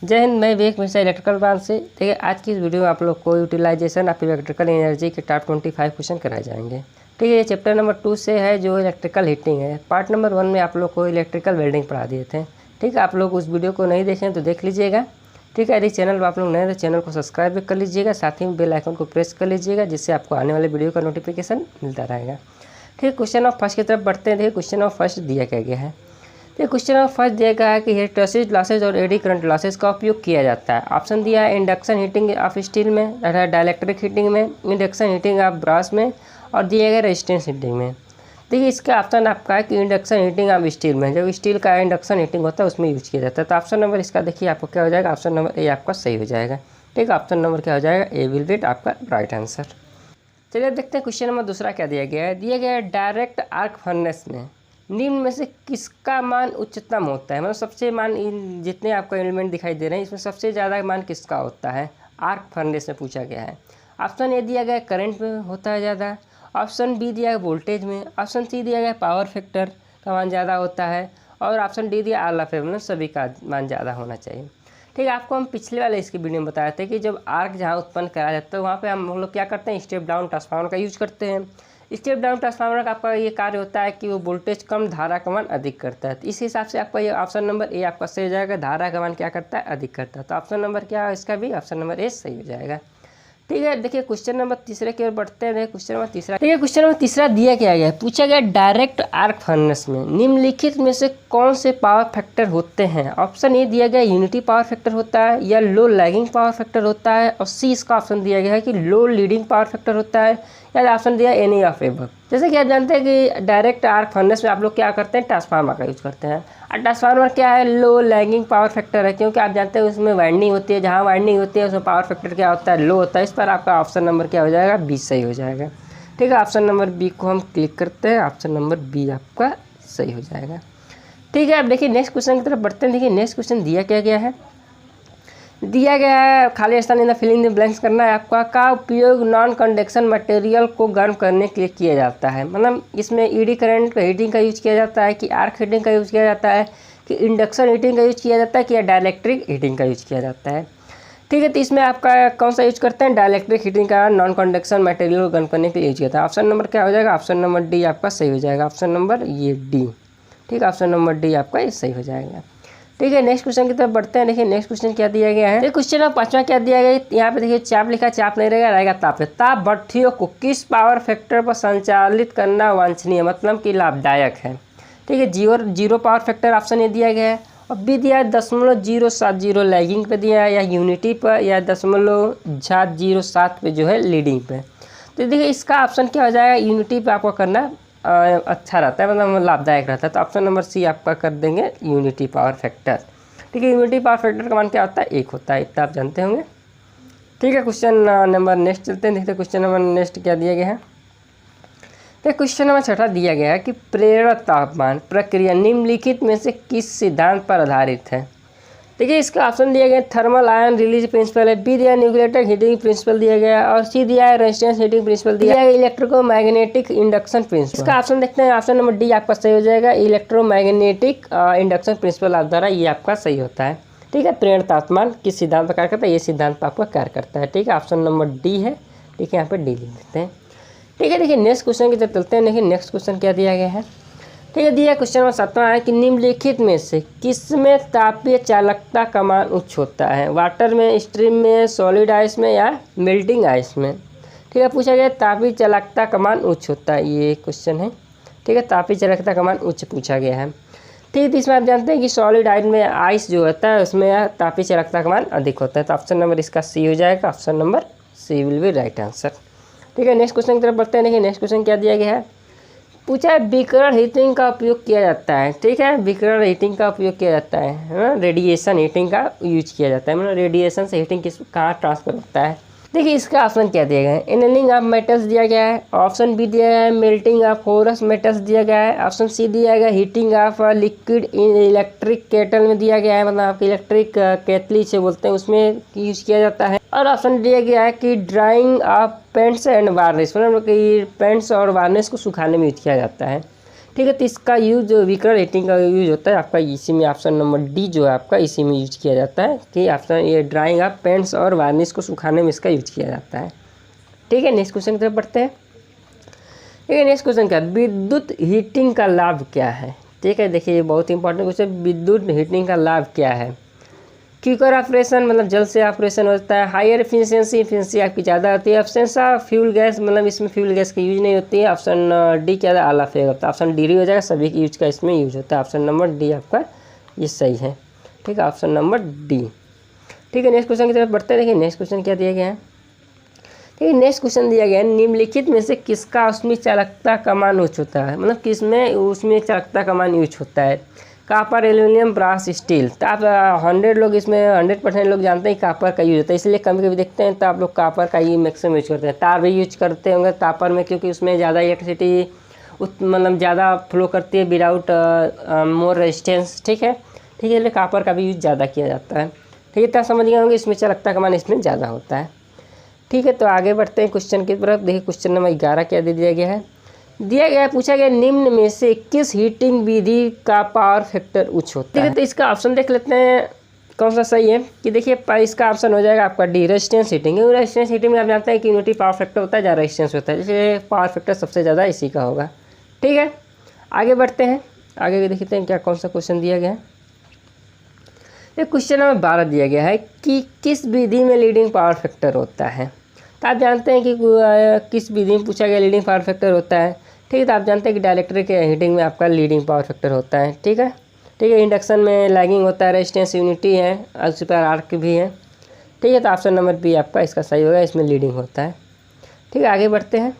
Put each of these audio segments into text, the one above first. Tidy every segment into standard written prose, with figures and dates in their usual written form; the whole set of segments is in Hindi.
जय हिंद, मैं विवेक मिश्रा इलेक्ट्रिकल ब्रांच से। देखिए आज की इस वीडियो में आप लोग को यूटिलाइजेशन ऑफ इलेक्ट्रिकल एनर्जी के टॉप 25 क्वेश्चन कराए जाएंगे। ठीक है, ये चैप्टर नंबर 2 से है जो इलेक्ट्रिकल हीटिंग है। पार्ट नंबर 1 में आप लोग को इलेक्ट्रिकल वेल्डिंग पढ़ा दिए थे। ठीक है, आप लोग उस वीडियो को नहीं देखें तो देख लीजिएगा। ठीक है, यदि चैनल पर आप लोग नए तो चैनल को सब्सक्राइब भी कर लीजिएगा, साथ ही बेल आइकन को प्रेस कर लीजिएगा जिससे आपको आने वाले वीडियो का नोटिफिकेशन मिलता रहेगा। ठीक है, क्वेश्चन ऑफ फर्स्ट की तरफ बढ़ते हैं। देखिए क्वेश्चन ऑफ फर्स्ट दिया क्या गया है। तो क्वेश्चन ऑफ फर्स्ट दिया गया है कि हिस्टैरिसीस लॉसेज और एडी करंट लॉसेज का उपयोग किया जाता है। ऑप्शन दिया है इंडक्शन हीटिंग ऑफ स्टील में, तथा डाइलेक्ट्रिक हीटिंग में, इंडक्शन हीटिंग ऑफ ब्रास में, और दिया गया रेजिस्टेंस हीटिंग में। देखिए इसका ऑप्शन आपका है कि इंडक्शन हीटिंग ऑफ स्टील में, जब स्टील का इंडक्शन हीटिंग होता है उसमें यूज किया जाता है। तो ऑप्शन नंबर इसका देखिए आपको क्या हो जाएगा, ऑप्शन नंबर ए आपका सही हो जाएगा। ठीक है, ऑप्शन नंबर क्या हो जाएगा, ए विल बी आपका राइट आंसर। चलिए देखते हैं क्वेश्चन नंबर दूसरा क्या दिया गया है। दिया गया है डायरेक्ट आर्क फर्नेस में निम्न में से किसका मान उच्चतम होता है। मतलब सबसे मान इन जितने आपको एलिमेंट दिखाई दे रहे हैं इसमें सबसे ज़्यादा मान किसका होता है, आर्क फर्नेस में पूछा गया है। ऑप्शन ए दिया गया है करंट में होता है ज़्यादा, ऑप्शन बी दिया है वोल्टेज में, ऑप्शन सी दिया गया पावर फैक्टर का मान ज़्यादा होता है, और ऑप्शन डी दिया ऑल ऑफ मतलब सभी का मान ज़्यादा होना चाहिए। ठीक है, आपको हम पिछले वाले इसकी वीडियो में बताए थे कि जब आर्क जहाँ उत्पन्न कराया जाता है वहाँ पे हम लोग क्या करते हैं, स्टेप डाउन ट्रांसफार्मर का यूज करते हैं। स्टेप डाउन ट्रांसफार्मर का आपका ये कार्य होता है कि वो वोल्टेज कम धारा का मान अधिक करता है। तो इस हिसाब से आपका ये ऑप्शन नंबर ए आपका सही हो जाएगा, धारा का मान क्या करता है, अधिक करता है। तो ऑप्शन नंबर क्या है इसका भी, ऑप्शन नंबर ए सही हो जाएगा। ठीक है, देखिए क्वेश्चन नंबर तीसरे की ओर बढ़ते हैं। देखिए क्वेश्चन नंबर तीसरा, ठीक है, क्वेश्चन नंबर तीसरा दिया क्या गया है, पूछा गया डायरेक्ट आर्क फर्नेस में निम्नलिखित में से कौन से पावर फैक्टर होते हैं। ऑप्शन ए दिया गया यूनिटी पावर फैक्टर होता है, या लो लैगिंग पावर फैक्टर होता है, और सी इसका ऑप्शन दिया गया है कि लो लीडिंग पावर फैक्टर होता है, या ऑप्शन दिया एनी ऑफ एबव। जैसे कि आप जानते हैं कि डायरेक्ट आर्क फर्नेस में आप लोग क्या करते हैं, ट्रांसफार्मर का यूज़ करते हैं। और ट्रांसफार्मर क्या है, लो लैगिंग पावर फैक्टर है, क्योंकि आप जानते हैं उसमें वाइंडिंग होती है, जहाँ वाइंडिंग होती है उसमें पावर फैक्टर क्या होता है, लो होता है। इस पर आपका ऑप्शन नंबर क्या हो जाएगा, बी सही हो जाएगा। ठीक है, ऑप्शन नंबर बी को हम क्लिक करते हैं, ऑप्शन नंबर बी आपका सही हो जाएगा। ठीक है, अब देखिए नेक्स्ट क्वेश्चन की तरफ बढ़ते हैं। देखिए नेक्स्ट क्वेश्चन दिया क्या गया है, दिया गया है खाली स्थान इन फिलिंग द ब्लैंक्स करना है आपका। का उपयोग नॉन कंडक्शन मटेरियल को गर्म करने के लिए किया जाता है। मतलब इसमें ईडी करंट हीटिंग का यूज़ किया जाता है, कि आर्क हीटिंग का यूज़ किया जाता है, कि इंडक्शन हीटिंग का यूज़ किया जाता है, कि या डाइलेक्ट्रिक हीटिंग का यूज़ किया जाता है। ठीक है, तो इसमें आपका कौन सा यूज़ करते हैं, डाइलेक्ट्रिक हीटिंग का नॉन कंडक्शन मटेरियल को गर्म करने के लिए यूज किया था। ऑप्शन नंबर क्या हो जाएगा, ऑप्शन नंबर डी आपका सही हो जाएगा, ऑप्शन नंबर ये डी। ठीक है, ऑप्शन नंबर डी आपका ये सही हो जाएगा। ठीक है, नेक्स्ट क्वेश्चन की तरफ बढ़ते हैं। देखिए नेक्स्ट क्वेश्चन क्या दिया गया है। क्वेश्चन नंबर 5वां क्या दिया गया है, यहाँ पे देखिए चाप लिखा, चाप नहीं रहेगा ताप है। ताप भट्ठियों को किस पावर फैक्टर पर संचालित करना वांछनीय, मतलब कि लाभदायक है। ठीक है, zero power factor option A दिया गया है, और बी दिया है 0.070 लैगिंग पे दिया है, या यूनिटी पर, या 0.07 पे जो है लीडिंग पे। तो देखिए इसका ऑप्शन क्या हो जाएगा, यूनिटी पे आपको करना अच्छा रहता है, मतलब लाभदायक रहता है। तो ऑप्शन नंबर सी आपका कर देंगे यूनिटी पावर फैक्टर। ठीक है, यूनिटी पावर फैक्टर का मान क्या होता है, 1 होता है, इतना आप जानते होंगे। ठीक है, क्वेश्चन नंबर नेक्स्ट चलते हैं। देखते हैं क्वेश्चन नंबर नेक्स्ट क्या दिया गया है। तो क्वेश्चन नंबर 6 दिया गया है कि प्रेरण तापमान प्रक्रिया निम्नलिखित में से किस सिद्धांत पर आधारित है। देखिए इसका ऑप्शन दिया गया थर्मल आयन रिलीज प्रिंसिपल है, बी दिया न्यूक्लियर हीटिंग प्रिंसिपल दिया गया, और सी दिया है रेजिस्टेंस हीटिंग प्रिंसिपल दिया है इलेक्ट्रोमैग्नेटिक इंडक्शन प्रिंसिपल। इसका ऑप्शन देखते हैं, ऑप्शन नंबर डी आपका सही हो जाएगा, इलेक्ट्रोमैग्नेटिक इंडक्शन प्रिंसिपल आप द्वारा ये आपका सही होता है। ठीक है, प्रेरण तापमान किस सिद्धांत पर कार्य करता है, ये सिद्धांत आपका कार्य करता है। ठीक है, ऑप्शन नंबर डी है। ठीक है, यहाँ पर डी लिख देते हैं। ठीक है, देखिए नेक्स्ट क्वेश्चन की तरफ चलते हैं। देखिए नेक्स्ट क्वेश्चन क्या दिया गया है। ठीक है, दिया क्वेश्चन नंबर 7वां है कि निम्नलिखित में से किसमें तापीय चालकता का मान उच्च होता है, वाटर में, स्ट्रीम में, सॉलिड आइस में, या मेल्टिंग आइस में। ठीक है, पूछा गया तापीय चालकता का मान उच्च होता है, ये क्वेश्चन है। ठीक है, तापीय चालकता का मान उच्च पूछा गया है। ठीक है, तो इसमें आप जानते हैं कि सॉलिड आइस में आइस जो होता है उसमें तापीय चालकता का मान अधिक होता है। तो ऑप्शन नंबर इसका सी हो जाएगा, option number C will be right answer. ठीक है, नेक्स्ट क्वेश्चन की तरफ बढ़ते हैं। देखिए नेक्स्ट क्वेश्चन क्या दिया गया है, पूछा है विकिरण हीटिंग का उपयोग किया जाता है। ठीक है, विकिरण हीटिंग का उपयोग किया जाता है, रेडिएशन हीटिंग का यूज किया जाता है, मतलब रेडिएशन से हीटिंग कहाँ ट्रांसफर होता है। देखिए इसका ऑप्शन क्या दिया गया है, एनलिंग ऑफ मेटल्स दिया गया है, ऑप्शन बी दिया गया है मेल्टिंग ऑफ फोरस मेटल्स दिया गया है, ऑप्शन सी दिया गया heating of liquid in electric kettle में दिया गया है, मतलब आपकी इलेक्ट्रिक केतली से बोलते हैं उसमें यूज किया जाता है, और ऑप्शन दिया गया है कि drying of paints and varnish, मतलब कि पेंट्स और वार्निश को सुखाने में यूज किया जाता है। ठीक है। तो इसका यूज विकर्ण हीटिंग का यूज होता है आपका इसी में, ऑप्शन नंबर डी जो है आपका इसी में यूज किया जाता है कि ऑप्शन ये ड्राइंग ऑफ पेंट्स और वार्निश को सुखाने में इसका यूज किया जाता है। ठीक है, नेक्स्ट क्वेश्चन की तरफ बढ़ते हैं। ठीक है, नेक्स्ट क्वेश्चन क्या है, विद्युत हीटिंग का लाभ क्या है। ठीक है, देखिए ये बहुत इंपॉर्टेंट क्वेश्चन, विद्युत हीटिंग का लाभ क्या है। क्विकर ऑपरेशन मतलब जल्द से ऑपरेशन होता है, हायर एफिशिएंसी आपकी ज़्यादा होती है, ऑप्शन ऑफ फ्यूल गैस मतलब इसमें फ्यूल गैस की यूज नहीं होती है, ऑप्शन डी क्या है ऑल ऑफ होता है, ऑप्शन डी हो जाएगा, सभी की यूज का इसमें यूज होता है, ऑप्शन नंबर डी आपका ये सही है। ठीक है, ऑप्शन नंबर डी। ठीक है, नेक्स्ट क्वेश्चन की तरफ बढ़ते हैं। देखिए नेक्स्ट क्वेश्चन क्या दिया गया है। ठीक है, नेक्स्ट क्वेश्चन दिया गया है, निम्नलिखित में से किसका उसमें चालकता का मान उच्च होता है, मतलब किसमें उसमें चालकता का मान यूज होता है। Copper, aluminium, brass, steel. तो आप 100 लोग इसमें 100% लोग जानते हैं कापर का यूज होता है, इसलिए कभी कभी देखते हैं तो आप लोग कापर का ही मैक्सिमम यूज करते हैं। तार भी यूज करते होंगे कापर में, क्योंकि उसमें ज़्यादा इलेक्ट्रिसिटी मतलब ज़्यादा फ्लो करती है विदाउट मोर रेजिस्टेंस। ठीक है, ठीक है, इसलिए कापर का भी यूज ज़्यादा किया जाता है। ठीक है, तो समझ गए होंगे इसमें चालकता का मान इसमें ज़्यादा होता है। ठीक है, तो आगे बढ़ते हैं क्वेश्चन की तरफ। देखिए क्वेश्चन नंबर 11 क्या दे दिया गया है। दिया गया पूछा गया निम्न में से किस हीटिंग विधि का पावर फैक्टर उच्च होता है। ठीक है, तो इसका ऑप्शन देख लेते हैं कौन सा सही है। कि देखिए इसका ऑप्शन हो जाएगा आपका D, resistance heating. Resistance heating में आप जानते हैं कि यूनिटी पावर फैक्टर होता है, जहाँ रेजिस्टेंस होता है, इसलिए पावर फैक्टर सबसे ज़्यादा इसी का होगा। ठीक है, आगे बढ़ते हैं, आगे देखते हैं क्या कौन सा क्वेश्चन दिया गया है। क्वेश्चन नंबर 12 दिया गया है कि किस विधि में लीडिंग पावर फैक्टर होता है। तो आप जानते हैं कि किस विधि में पूछा गया लीडिंग पावर फैक्टर होता है। ठीक है, तो आप जानते हैं कि डायरेक्ट्रिक हीटिंग में आपका लीडिंग पावर फैक्टर होता है। ठीक है, ठीक है, इंडक्शन में लैगिंग होता है, रेजिस्टेंस यूनिटी है और सुपर आर्क भी है। ठीक है, तो ऑप्शन नंबर बी आपका इसका सही होगा, इसमें लीडिंग होता है। ठीक है, आगे बढ़ते हैं।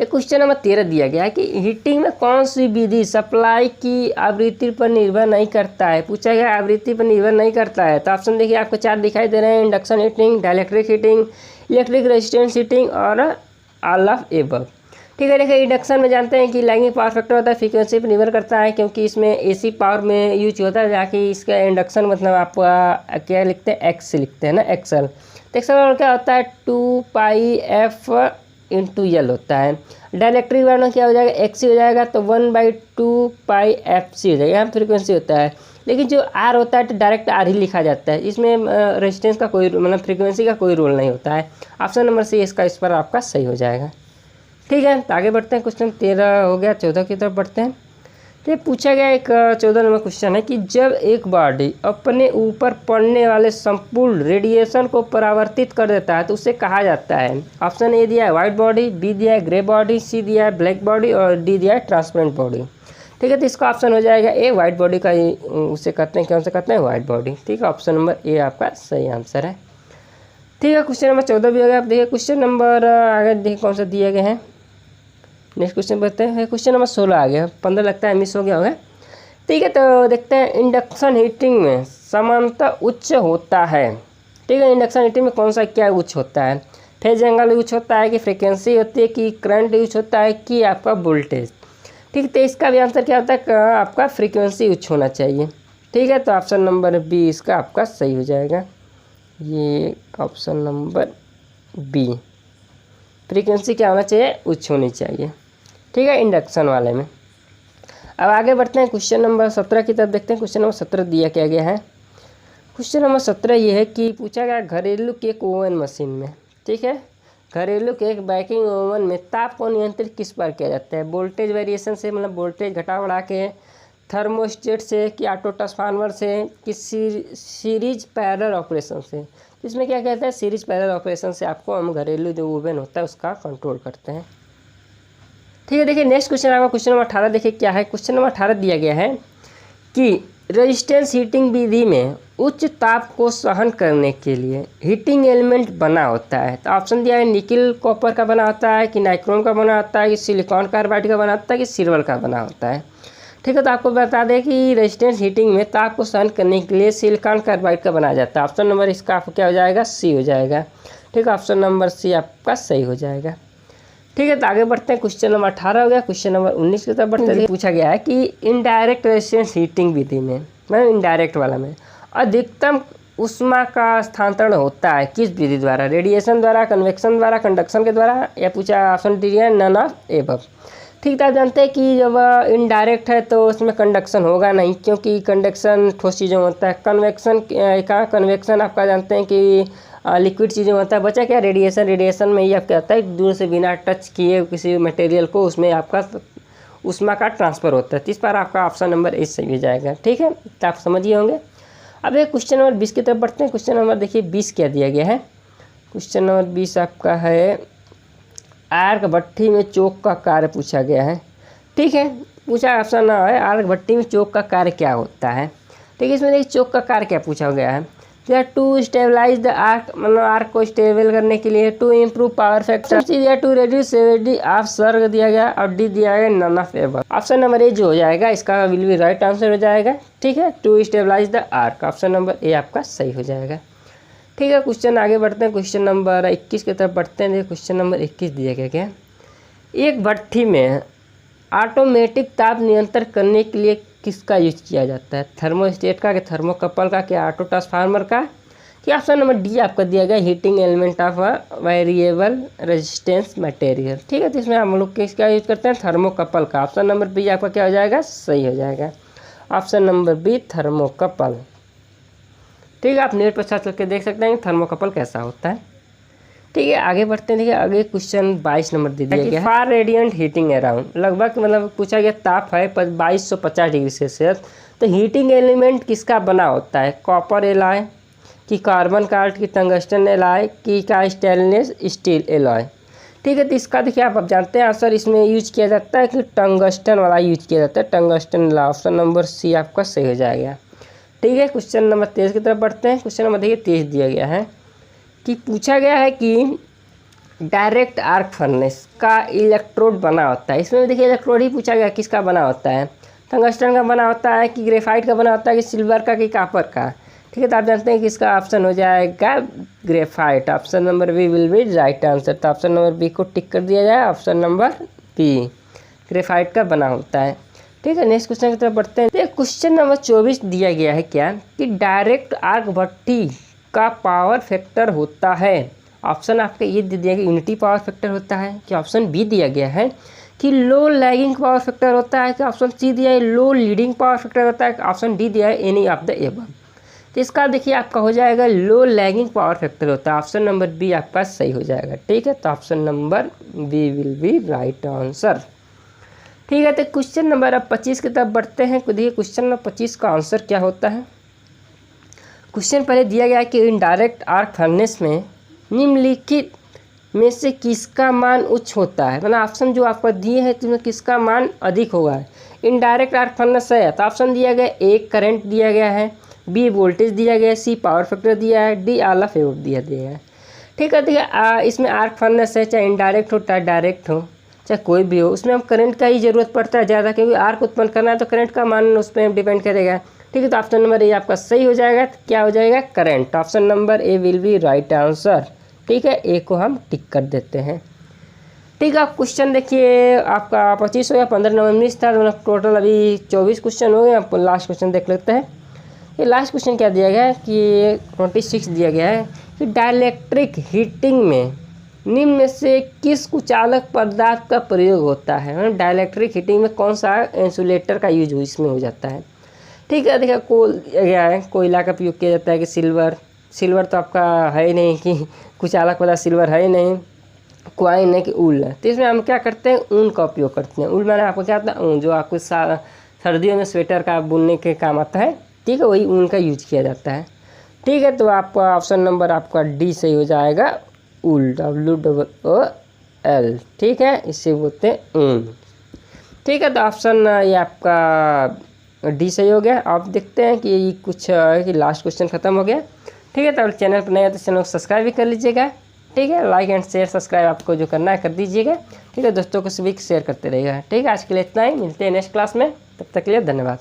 एक क्वेश्चन नंबर 13 दिया गया है कि हीटिंग में कौन सी विधि सप्लाई की आवृत्ति पर निर्भर नहीं करता है। पूछा गया आवृत्ति पर निर्भर नहीं करता है। तो ऑप्शन देखिए आपको 4 दिखाई दे रहे हैं, induction heating, dielectric heating, electric resistance heating और ऑल ऑफ एबव। ठीक है, देखिए इंडक्शन में जानते हैं कि लैगिंग पावर फैक्टर होता है, फ्रीक्वेंसी पर निर्भर करता है, क्योंकि इसमें एसी पावर में यूज होता है, जहाँ कि इसका इंडक्शन मतलब आप क्या लिखते हैं, एक्स लिखते हैं ना, एक्सएल। तो एक्सएल क्या होता है 2πf × L होता है। डायलेक्ट्रिक वाला क्या हो जाएगा, एक्सी हो जाएगा, तो 1/2πfc हो जाएगा, यहाँ फ्रीक्वेंसी होता है। लेकिन जो आर होता है तो डायरेक्ट आर ही लिखा जाता है, इसमें रेजिस्टेंस का कोई मतलब फ्रीक्वेंसी का कोई रोल नहीं होता है। ऑप्शन नंबर सी इसका इस पर आपका सही हो जाएगा। ठीक है, तो आगे बढ़ते हैं, क्वेश्चन 13 हो गया, 14 की तरफ बढ़ते हैं। तो पूछा गया एक 14 नंबर क्वेश्चन है कि जब एक बॉडी अपने ऊपर पड़ने वाले संपूर्ण रेडिएशन को परावर्तित कर देता है तो उसे कहा जाता है। ऑप्शन ए दिया है व्हाइट बॉडी, बी दिया है ग्रे बॉडी, सी दिया है ब्लैक बॉडी और डी दिया है ट्रांसपेरेंट बॉडी। ठीक है, तो इसका ऑप्शन हो जाएगा ए, व्हाइट बॉडी का ही उसे कहते हैं, कौन से कहते हैं, व्हाइट बॉडी। ठीक है, ऑप्शन नंबर ए आपका सही आंसर है। ठीक है, क्वेश्चन नंबर 14 भी हो गया। आप देखिए क्वेश्चन नंबर आगे देखिए कौन सा दिए गए हैं। नेक्स्ट क्वेश्चन बढ़ते हैं, क्वेश्चन नंबर 16 आ गया, 15 लगता है मिस हो गया होगा। ठीक है, तो देखते हैं इंडक्शन हीटिंग में समानता उच्च होता है। ठीक है, इंडक्शन हीटिंग में कौन सा क्या उच्च होता है, फेज एंगल उच्च होता है कि फ्रीक्वेंसी होती है कि करंट उच्च होता है कि आपका वोल्टेज। ठीक, तो इसका भी आंसर क्या होता है, आपका फ्रीक्वेंसी उच्च होना चाहिए। ठीक है, तो ऑप्शन नंबर बी इसका आपका सही हो जाएगा, ये ऑप्शन नंबर बी, फ्रीक्वेंसी क्या होना चाहिए, उच्च होनी चाहिए। ठीक है, इंडक्शन वाले में। अब आगे बढ़ते हैं, क्वेश्चन नंबर 17 की तरफ देखते हैं। क्वेश्चन नंबर 17 दिया क्या गया है। क्वेश्चन नंबर 17 ये है कि पूछा गया घरेलू केक ओवन मशीन में। ठीक है, घरेलू केक बेकिंग ओवन में ताप को नियंत्रित किस पर किया जाता है। वोल्टेज वेरिएशन से, मतलब वोल्टेज घटा बढ़ा के, थर्मोस्टेट से कि ऑटो ट्रांसफार्मर से कि सीरीज पैरेलल ऑपरेशन से। इसमें क्या कहता है, सीरीज पैरेलल ऑपरेशन से आपको हम घरेलू जो ओवन होता है उसका कंट्रोल करते हैं। ठीक है, देखिए नेक्स्ट क्वेश्चन आपका क्वेश्चन नंबर 18 देखिए क्या है। क्वेश्चन नंबर 18 दिया गया है कि रेजिस्टेंस हीटिंग विधि में उच्च ताप को सहन करने के लिए हीटिंग एलिमेंट बना होता है। तो ऑप्शन दिया है निकिल कॉपर का बना होता है कि नाइक्रोम का बना होता है कि सिलिकॉन कार्बाइड का बना होता है कि सिल्वर का बना होता है। ठीक है, तो आपको बता दें कि रेजिस्टेंस हीटिंग में ताप को सहन करने के लिए सिलिकॉन कार्बाइड का बनाया जाता है। ऑप्शन नंबर इसका आपको क्या हो जाएगा, सी हो जाएगा। ठीक है, ऑप्शन नंबर सी आपका सही हो जाएगा। ठीक है, तो आगे बढ़ते हैं, क्वेश्चन नंबर 18 हो गया। क्वेश्चन नंबर 19 की तरफ बढ़ते हैं। पूछा गया है कि इनडायरेक्ट रेजिस्टेंस हीटिंग विधि में, मतलब इनडायरेक्ट वाला में, अधिकतम ऊष्मा का स्थानांतरण होता है किस विधि द्वारा, रेडिएशन द्वारा, कन्वेक्शन द्वारा, कंडक्शन के द्वारा, या पूछा ऑप्शन डी है नन ऑफ एबव। ठीक है, आप जानते हैं कि जब इनडायरेक्ट है तो उसमें कंडक्शन होगा नहीं, क्योंकि कंडक्शन ठोस चीज़ों में होता है। कन्वेक्शन का कन्वेक्शन आपका जानते हैं कि लिक्विड चीज़ों में होता है। बचा क्या, रेडिएशन। रेडिएशन में ये क्या होता है, दूर से बिना टच किए किसी मटेरियल को उसमें आपका ऊष्मा का ट्रांसफ़र होता है। तो इस पर आपका ऑप्शन नंबर ए सही हो जाएगा। ठीक है, तो आप समझिए होंगे। अब एक क्वेश्चन नंबर 20 की तरफ बढ़ते हैं। क्वेश्चन नंबर देखिए 20 क्या दिया गया है। क्वेश्चन नंबर 20 आपका है आर्क भट्ठी में चोक का कार्य पूछा गया है। ठीक है, पूछा ऑप्शन ना है आर्क भट्ठी में चोक का कार्य क्या होता है। ठीक है, इसमें देखिए चोक का कार्य क्या पूछा गया है। या टू स्टेबलाइज द आर्क, मतलब आर्क को स्टेबल करने के लिए। टू इम्प्रूव पावर फैक्टर या to reduce severity of surge दिया गया और डी दिया गया none of ever. Option number A जो हो जाएगा इसका विल बी राइट आंसर हो जाएगा। ठीक है, to stabilise the arc, option number A आपका सही हो जाएगा। ठीक है, क्वेश्चन आगे बढ़ते हैं। क्वेश्चन नंबर 21 की तरफ बढ़ते हैं। क्वेश्चन नंबर 21 दिया गया क्या, एक भट्ठी में ऑटोमेटिक ताप नियंत्रण करने के लिए किसका यूज किया जाता है। थर्मोस्टेट का, कि थर्मोकपल का, कि ऑटो ट्रांसफार्मर का, कि ऑप्शन नंबर डी आपका दिया गया heating element of variable resistance material. ठीक है, तो इसमें हम लोग किसका यूज करते हैं, थर्मोकपल का। ऑप्शन नंबर बी आपका क्या हो जाएगा, सही हो जाएगा। Option number B thermocouple. ठीक है, आप नेट पर सर्च करके देख सकते हैं कि थर्मोकपल कैसा होता है। ठीक है, आगे बढ़ते हैं। देखिए आगे क्वेश्चन 22 नंबर दे दिया गया है। फार रेडियंट हीटिंग अराउंड, लगभग मतलब पूछा गया ताप है 2250 डिग्री सेल्सियस। तो हीटिंग एलिमेंट किसका बना होता है, कॉपर एलॉय, कि कार्बन कार्ड, की टंगस्टन एलॉय, की का स्टेनलेस स्टील एलॉय। ठीक है, तो इसका देखिए आप जानते हैं आंसर इसमें यूज किया जाता है कि टंगस्टन वाला यूज किया जाता है, tungsten alloy. Option number C आपका सही हो जाएगा। ठीक है, क्वेश्चन नंबर 23 की तरफ बढ़ते हैं। क्वेश्चन नंबर देखिए 23 दिया गया है कि पूछा गया है कि डायरेक्ट आर्क फर्नेस का इलेक्ट्रोड बना होता है। इसमें देखिए इलेक्ट्रोड ही पूछा गया किसका बना होता है, टंगस्टन का बना होता है, कि ग्रेफाइट का बना होता है, कि सिल्वर का, कि कॉपर का। ठीक है, तो आप जानते हैं कि इसका ऑप्शन हो जाएगा graphite. Option number B will be right answer. तो ऑप्शन नंबर बी को टिक कर दिया जाए, ऑप्शन नंबर बी ग्रेफाइट का बना होता है। ठीक है, नेक्स्ट क्वेश्चन की तरफ बढ़ते हैं। तो क्वेश्चन नंबर 24 दिया गया है क्या, कि डायरेक्ट आर्क भट्ठी का पावर फैक्टर होता है। ऑप्शन आपका ये दे दिया गया यूनिटी पावर फैक्टर होता है, कि ऑप्शन बी दिया गया है कि लो लैगिंग पावर फैक्टर होता है, कि ऑप्शन सी दिया है लो लीडिंग पावर फैक्टर होता है, कि ऑप्शन डी दिया है एनी ऑफ द एबव। तो इसका देखिए आपका हो जाएगा लो लैगिंग पावर फैक्टर होता है। ऑप्शन नंबर बी आपका सही हो जाएगा। ठीक है, तो option number B will be right answer. ठीक है, तो क्वेश्चन नंबर अब 25 की तरफ बढ़ते हैं। देखिए क्वेश्चन नंबर 25 का आंसर क्या होता है। क्वेश्चन पहले दिया गया है कि इनडायरेक्ट आर्क फर्नेस में निम्नलिखित में से किसका मान उच्च होता है, मतलब ऑप्शन जो आपको दिए हैं तो किसका मान अधिक होगा। इनडायरेक्ट आर्क फर्नेस है तो ऑप्शन दिया गया ए करंट दिया गया है, बी वोल्टेज दिया गया है, सी पावर फैक्टर दिया है, डी ऑल ऑफ एबव दिया गया है। ठीक है, देखिए इसमें आर्क फर्नेस है, चाहे इनडायरेक्ट हो चाहे डायरेक्ट हो चाहे कोई भी हो, उसमें हम करंट का ही ज़रूरत पड़ता है ज़्यादा, क्योंकि आर्क उत्पन्न करना है तो करंट का मान उस पर डिपेंड करेगा। ठीक है, तो ऑप्शन नंबर ए आपका सही हो जाएगा। तो क्या हो जाएगा, current. Option number A will be right answer. ठीक है, ए को हम टिक कर देते हैं। ठीक है, क्वेश्चन देखिए आपका 25 हो गया, 15 नंबर 19 था, मतलब टोटल अभी 24 क्वेश्चन हो गए। आप लास्ट क्वेश्चन देख लेते हैं। ये लास्ट क्वेश्चन क्या दिया गया है कि 26 दिया गया है कि डाइलेक्ट्रिक हीटिंग में निम्न में से किस कुचालक पदार्थ का प्रयोग होता है, मतलब डाइलेक्ट्रिक हीटिंग में कौन सा इंसुलेटर का यूज इसमें हो जाता है। ठीक है, देखिए क्या है, कोयला का प्रयोग किया जाता है, कि सिल्वर तो आपका है ही नहीं, कि कुचालक पदार्थ सिल्वर है ही नहीं, क्वाइन है, कि ऊल है। तो इसमें हम क्या करते हैं, ऊन का उपयोग करते हैं। ऊल मैंने आपको क्या आता है, ऊन जो आपको सर्दियों में स्वेटर का बुनने के काम आता है। ठीक है, वही ऊन का यूज किया जाता है। ठीक है, तो आपका ऑप्शन नंबर आपका डी सही हो जाएगा, ऊल, WOOL। ठीक है, इसे बोलते हैं ऊन। ठीक है, तो ऑप्शन ये आपका डी सही हो गया। आप देखते हैं कि कुछ कि लास्ट क्वेश्चन खत्म हो गया। ठीक है, तो चैनल पर नया तो चैनल को सब्सक्राइब भी कर लीजिएगा। ठीक है, लाइक एंड शेयर सब्सक्राइब आपको जो करना है कर दीजिएगा। ठीक है, दोस्तों को सभी शेयर करते रहिएगा। ठीक है, आज के लिए इतना ही, मिलते हैं नेक्स्ट क्लास में, तब तक के लिए धन्यवाद।